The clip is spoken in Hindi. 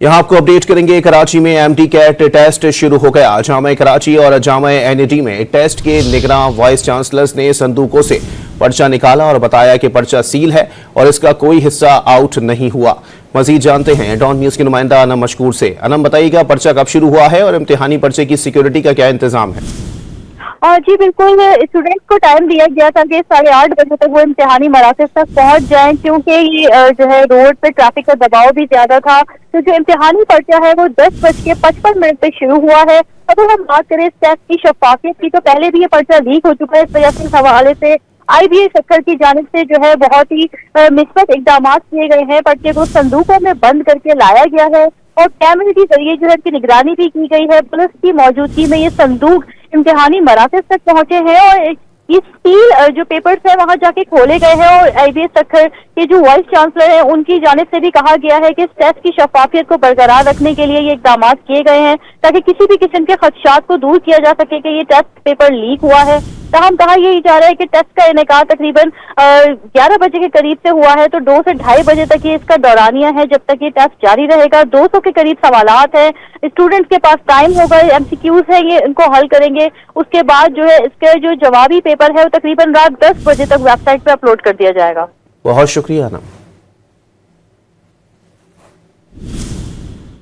यहाँ आपको अपडेट करेंगे। कराची में एमटी कैट टेस्ट शुरू हो गया। जामा कराची और जामा एनईटी में टेस्ट के निगरान वाइस चांसलर्स ने संदूकों से पर्चा निकाला और बताया कि पर्चा सील है और इसका कोई हिस्सा आउट नहीं हुआ। मजीद जानते हैं डॉन न्यूज के नुमाइंदा अनम मशकूर से। अनम, बताइएगा पर्चा कब शुरू हुआ है और इम्तिहानी पर्चे की सिक्योरिटी का क्या इंतजाम है? जी बिल्कुल, स्टूडेंट्स को टाइम दिया गया था कि 8:30 बजे तक वो इम्तिहानी मराकज़ तक पहुंच जाएं, क्योंकि ये जो है रोड पे ट्रैफिक का दबाव भी ज्यादा था। तो जो इम्तिहानी पर्चा है वो 10:55 पे शुरू हुआ है। अगर हम बात करें इस टेस्ट की शफाफियत की, तो पहले भी ये पर्चा लीक हो चुका है। इस वजह से इस हवाले से IBA सक्कर की जानिब से जो है बहुत ही मिसबत इकदाम किए गए हैं। पर्चे को संदूकों में बंद करके लाया गया है और कैमरे के जरिए जो है इसकी निगरानी भी की गई है। पुलिस की मौजूदगी में ये संदूक इम्तिहानी मराकज़ तक पहुंचे हैं और ये सील जो पेपर्स है वहां जाके खोले गए हैं। और IBA सक्कर के जो वाइस चांसलर है उनकी जानिब से भी कहा गया है कि इस टेस्ट की शफाफियत को बरकरार रखने के लिए ये इकदाम किए गए हैं, ताकि किसी भी किस्म के खदशात को दूर किया जा सके कि ये टेस्ट पेपर लीक हुआ है। तमाम कहा यही जा रहा है कि टेस्ट का इनेकाद तकरीबन 11 बजे के करीब से हुआ है, तो 2 से 2:30 बजे तक ये इसका दौरानिया है जब तक ये टेस्ट जारी रहेगा। 200 के करीब सवालात है, स्टूडेंट्स के पास टाइम होगा, MCQs है, ये इनको हल करेंगे। उसके बाद जो है इसके जो जवाबी पेपर है वो तकरीबन रात 10 बजे तक वेबसाइट पे अपलोड कर दिया जाएगा। बहुत शुक्रिया ना।